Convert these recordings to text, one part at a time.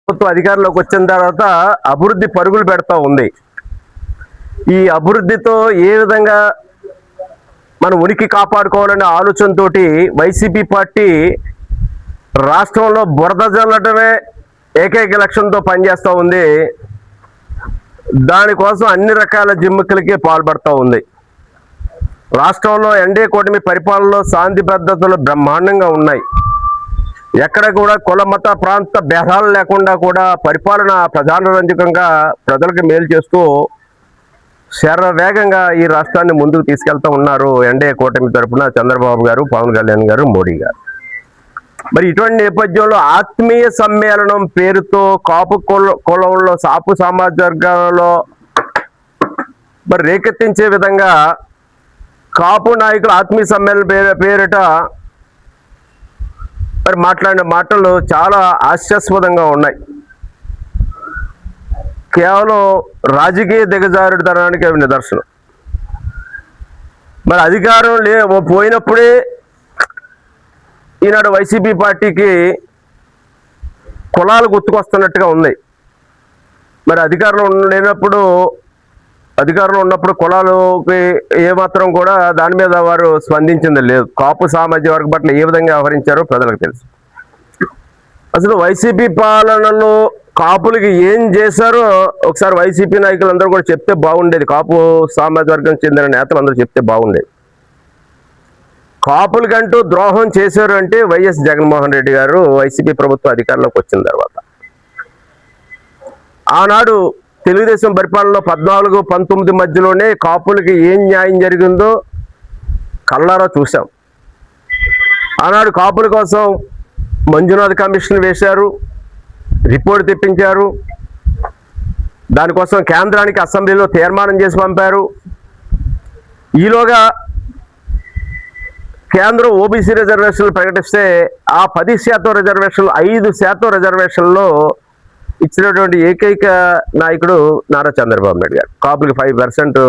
ప్రభుత్వం అధికారంలోకి వచ్చిన తర్వాత అభివృద్ధి పరుగులు పెడతా ఉంది. ఈ అభివృద్ధితో ఏ విధంగా మన ఉనికి కాపాడుకోవాలనే ఆలోచనతోటి వైసీపీ పార్టీ రాష్ట్రంలో బురద జల్లడమే ఏకైక లక్ష్యంతో పనిచేస్తూ ఉంది. దానికోసం అన్ని రకాల జిమ్మికలకి పాల్పడుతూ ఉంది. రాష్ట్రంలో ఎన్డీఏ కూటమి పరిపాలనలో శాంతి భద్రతలు బ్రహ్మాండంగా ఉన్నాయి. ఎక్కడ కూడా కుల మత ప్రాంత భేదాలు లేకుండా కూడా పరిపాలన ప్రజారంజకంగా ప్రజలకు మేలు చేస్తూ శరవేగంగా ఈ రాష్ట్రాన్ని ముందుకు తీసుకెళ్తూ ఉన్నారు ఎన్డీఏ కూటమి తరఫున చంద్రబాబు గారు, పవన్ కళ్యాణ్ గారు, మోడీ గారు. మరి ఇటువంటి నేపథ్యంలో ఆత్మీయ సమ్మేళనం పేరుతో కాపు కులంలో సాపు సామాజిక వర్గాలలో మరి రేకెత్తించే విధంగా కాపు నాయకుల ఆత్మీయ సమ్మేళనం పేరిట మరి మాట్లాడిన మాటలు చాలా హాస్యాస్పదంగా ఉన్నాయి. కేవలం రాజకీయ దిగజారుడుతనానికి అవి నిదర్శనం. మరి అధికారం పోయినప్పుడే ఈనాడు వైసీపీ పార్టీకి కులాలు గుర్తుకొస్తున్నట్టుగా ఉంది. మరి అధికారంలో ఉన్నప్పుడు కులాలకి ఏమాత్రం కూడా దాని మీద వారు స్పందించింది లేదు. కాపు సామాజిక వర్గం పట్ల ఏ విధంగా వ్యవహరించారో ప్రజలకు తెలుసు. అసలు వైసీపీ పాలనలో కాపులకి ఏం చేశారో ఒకసారి వైసీపీ నాయకులందరూ కూడా చెప్తే బాగుండేది. కాపు సామాజిక వర్గం చెందిన నేతలు అందరూ చెప్తే బాగుండేది. కాపులకంటూ ద్రోహం చేశారు అంటే వైఎస్ జగన్మోహన్ రెడ్డి గారు వైసీపీ ప్రభుత్వం అధికారంలోకి వచ్చిన తర్వాత. ఆనాడు తెలుగుదేశం పరిపాలనలో 14-19 మధ్యలోనే కాపులకి ఏం న్యాయం జరిగిందో కళ్ళారా చూసాం. ఆనాడు కాపుల కోసం మంజునాథ్ కమిషన్ వేశారు, రిపోర్ట్ తెప్పించారు. దానికోసం కేంద్రానికి అసెంబ్లీలో తీర్మానం చేసి పంపారు. ఈలోగా కేంద్రం ఓబీసీ రిజర్వేషన్లు ప్రకటిస్తే ఆ 10% రిజర్వేషన్లు 5% రిజర్వేషన్లో ఇచ్చినటువంటి ఏకైక నాయకుడు నారా చంద్రబాబు నాయుడు గారు. కాపులకి 5%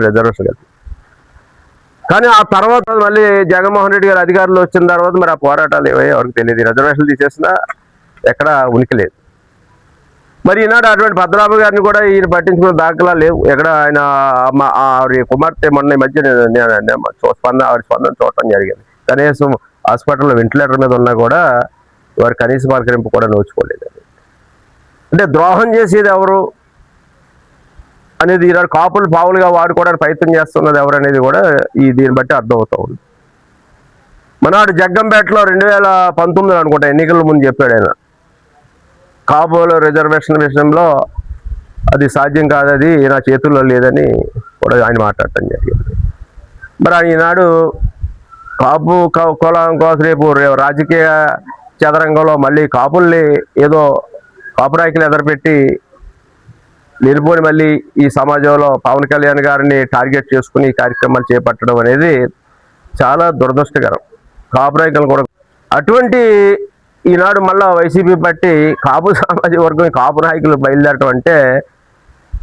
రిజర్వేషన్ కలిపి. కానీ ఆ తర్వాత మళ్ళీ జగన్మోహన్ రెడ్డి గారు అధికారంలో వచ్చిన తర్వాత మరి ఆ పోరాటాలు ఏవో ఎవరికి తెలియదు. రిజర్వేషన్లు తీసేసినా ఎక్కడ ఉనికి లేదు. మరి ఈనాడు అటువంటి భద్రబాబు గారిని కూడా ఈయన పట్టించుకున్న దాఖలా లేవు. ఎక్కడ ఆయన ఆవిడ కుమార్తె మొన్న మధ్య స్పందన చూడటం జరిగింది. కనీసం హాస్పిటల్లో వెంటిలేటర్ మీద ఉన్నా కూడా వారు కనీస పలకరింపు కూడా నోచుకోలేదు. అంటే ద్రోహం చేసేది ఎవరు అనేది ఈనాడు కాపులు పావులుగా వాడుకోవడానికి ప్రయత్నం చేస్తున్నది ఎవరు అనేది కూడా దీన్ని బట్టి అర్థమవుతూ ఉంది. మనాడు జగ్గంపేటలో 2019 అనుకుంటా ఎన్నికల ముందు చెప్పాడు ఆయన, కాపుల రిజర్వేషన్ విషయంలో అది సాధ్యం కాదు, అది నా చేతుల్లో లేదని కూడా ఆయన మాట్లాడటం జరిగింది. మరి ఈనాడు కాపు కులం కోసం రేపు రాజకీయ చదరంగంలో మళ్ళీ కాపుల్ని ఏదో కాపు నాయకులు ఎదరపెట్టి నిలుపుని మళ్ళీ ఈ సమాజంలో పవన్ కళ్యాణ్ గారిని టార్గెట్ చేసుకుని ఈ కార్యక్రమాలు చేపట్టడం అనేది చాలా దురదృష్టకరం. కాపు నాయకులు కూడా అటువంటి ఈనాడు మళ్ళా వైసీపీ పార్టీ కాపు సామాజిక వర్గం కాపు నాయకులు బయలుదేరటం అంటే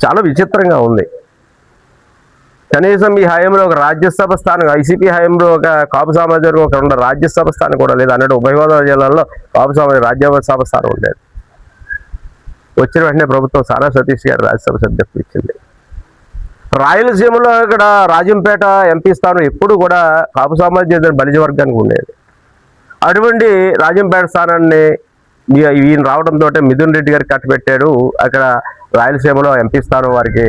చాలా విచిత్రంగా ఉంది. కనీసం ఈ హయాంలో ఒక రాజ్యసభ స్థానం, వైసీపీ హయాంలో ఒక కాపు సామాజిక వర్గం ఒక ఉన్న రాజ్యసభ స్థానం కూడా లేదు. అన్నట్టు ఉభయ గోదావరి జిల్లాలో కాపు సామాజిక రాజ్యసభ స్థానం ఉండేది. వచ్చిన వెంటనే ప్రభుత్వం సానా సతీష్ గారు రాజ్యసభ సభ్యత్వం ఇచ్చింది. రాయలసీమలో ఇక్కడ రాజంపేట ఎంపీ స్థానం ఎప్పుడు కూడా కాపు సామాజిక బలిజ వర్గానికి ఉండేది. అటువంటి రాజంపేట స్థానాన్ని ఈయన రావడంతో మిథున్ రెడ్డి గారికి కట్టబెట్టాడు. అక్కడ రాయలసీమలో ఎంపీ స్థానం వారికి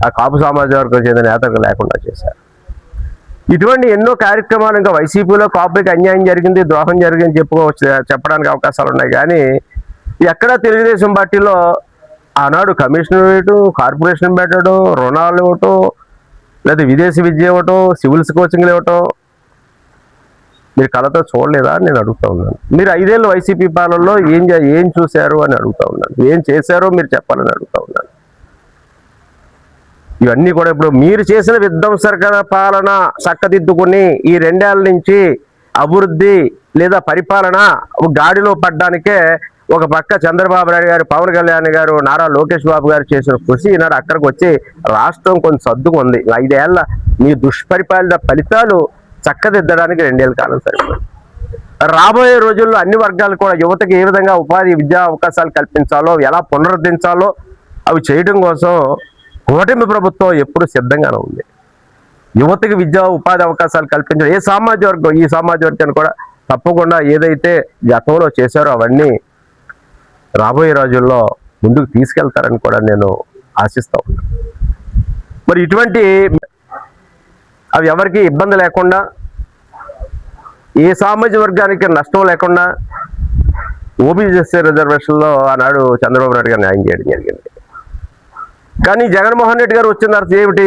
ఆ కాపు సామాజిక వర్గం చెందిన నేతలు లేకుండా చేశారు. ఇటువంటి ఎన్నో కార్యక్రమాలు ఇంకా వైసీపీలో కాపుకి అన్యాయం జరిగింది, ద్రోహం జరిగింది చెప్పడానికి అవకాశాలు ఉన్నాయి. కానీ ఎక్కడ తెలుగుదేశం పార్టీలో ఆనాడు కమిషనర్ వేయటం, కార్పొరేషన్ పెట్టడం, రుణాలు ఇవ్వటం, లేదా విదేశీ విద్య ఇవ్వటం, సివిల్స్ కోచింగ్లు ఇవ్వటం మీరు కళతో చూడలేదా అని నేను అడుగుతా ఉన్నాను. మీరు 5 ఏళ్ళు వైసీపీ పాలనలో ఏం చూశారు అని అడుగుతా ఉన్నాను. ఏం చేశారో మీరు చెప్పాలని అడుగుతా ఉన్నాను. ఇవన్నీ కూడా ఇప్పుడు మీరు చేసిన విధ్వంసకర పాలన చక్కదిద్దుకుని ఈ 2 ఏళ్ల నుంచి అభివృద్ధి లేదా పరిపాలన గాడిలో పడ్డానికే ఒక పక్క చంద్రబాబు నాయుడు గారు, పవన్ కళ్యాణ్ గారు, నారా లోకేష్ బాబు గారు చేసిన కృషి ఈనాడు అక్కడికి వచ్చి రాష్ట్రం కొంచెం సర్దుకుంది. 5 ఏళ్ల మీ దుష్పరిపాలన ఫలితాలు చక్కదిద్దడానికి 2 ఏళ్ళ కాలం సరిపోయింది. రాబోయే రోజుల్లో అన్ని వర్గాలు కూడా యువతకి ఏ విధంగా ఉపాధి విద్యా అవకాశాలు కల్పించాలో, ఎలా పునరుద్ధరించాలో అవి చేయడం కోసం కూటమి ప్రభుత్వం ఎప్పుడు సిద్ధంగానే ఉంది. యువతకి విద్యా ఉపాధి అవకాశాలు కల్పించడం ఈ సమాజ వర్గాన్ని కూడా తప్పకుండా ఏదైతే గతంలో చేశారో అవన్నీ రాబోయే రోజుల్లో ముందుకు తీసుకెళ్తారని కూడా నేను ఆశిస్తా ఉన్నాను. మరి ఇటువంటి అవి ఎవరికి ఇబ్బంది లేకుండా, ఏ సామాజిక వర్గానికి నష్టం లేకుండా ఓబీసీ రిజర్వేషన్లో ఆనాడు చంద్రబాబు నాయుడు గారు న్యాయం చేయడం జరిగింది. కానీ జగన్మోహన్ రెడ్డి గారు వచ్చిన తర్వాత ఏమిటి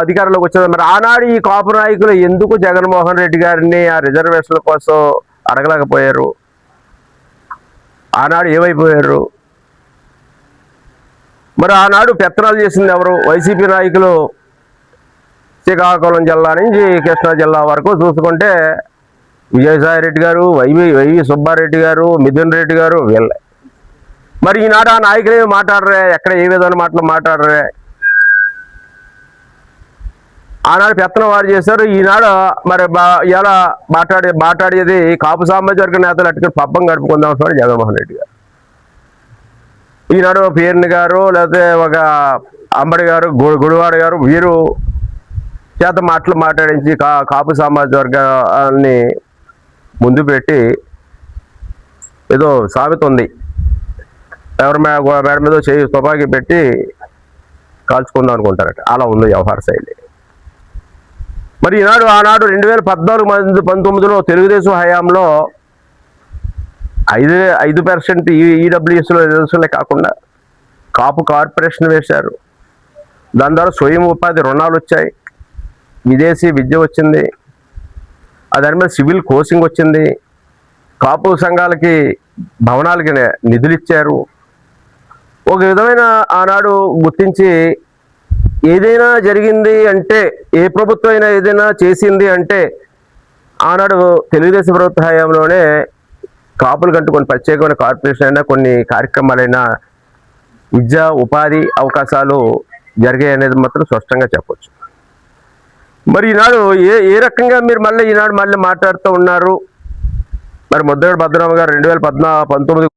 అధికారంలోకి వచ్చిన మరి ఆనాడు ఈ కాపు నాయకులు ఎందుకు జగన్మోహన్ రెడ్డి గారిని ఆ రిజర్వేషన్ల కోసం అడగలేకపోయారు? ఆనాడు ఏమైపోయారు? మరి ఆనాడు పెత్తనాలు చేసింది ఎవరు? వైసీపీ నాయకులు. శ్రీకాకుళం జిల్లా నుంచి కృష్ణా జిల్లా వరకు చూసుకుంటే విజయసాయి రెడ్డి గారు, వైవి సుబ్బారెడ్డి గారు, మిథున్ రెడ్డి గారు వీళ్ళే. మరి ఈనాడు ఆ నాయకులు ఏమి మాట్లాడరే? ఎక్కడ ఏ విధమైన మాటలు మాట్లాడరే? ఆనాడు పెత్తనం వారు చేశారు. ఈనాడు మరి ఇలా మాట్లాడేది కాపు సామాజిక వర్గ నేతలు అట్టుకుని పబ్బం గడుపుకుందాం అంటున్నాడు జగన్మోహన్ రెడ్డి గారు. ఈనాడు పేర్ని గారు లేకపోతే ఒక అంబడి గారు, గుడివాడ గారు వీరు చేత మాట్లాడించి కాపు సామాజిక వర్గాన్ని ముందు పెట్టి ఏదో సామెత ఉంది, ఎవరి మేడ మీద చేయి తుపాకీ పెట్టి కాల్చుకుందాం అనుకుంటారట. అలా ఉంది వ్యవహార శైలి. మరి ఆనాడు 2014-19లో తెలుగుదేశం హయాంలో 5% ఈడబ్ల్యూఎస్లో రిజర్వేషన్లే కాకుండా కాపు కార్పొరేషన్ వేశారు. దాని ద్వారా స్వయం ఉపాధి రుణాలు వచ్చాయి, విదేశీ విద్య వచ్చింది, దాని మీద సివిల్ కోచింగ్ వచ్చింది, కాపు సంఘాలకి భవనాలకి నిధులు ఇచ్చారు. ఒక విధమైన ఆనాడు గుర్తించి ఏదైనా జరిగింది అంటే, ఏ ప్రభుత్వం అయినా ఏదైనా చేసింది అంటే ఆనాడు తెలుగుదేశం ప్రభుత్వ హయాంలోనే కాపులు కంటూ కొన్ని ప్రత్యేకమైన కార్పొరేషన్ అయినా కొన్ని కార్యక్రమాలైనా విద్యా ఉపాధి అవకాశాలు జరిగాయి అనేది మాత్రం స్పష్టంగా చెప్పొచ్చు. మరి ఈనాడు ఏ రకంగా మీరు మళ్ళీ మాట్లాడుతూ ఉన్నారు? మరి ముద్రగడ పద్మనాభం గారు 2019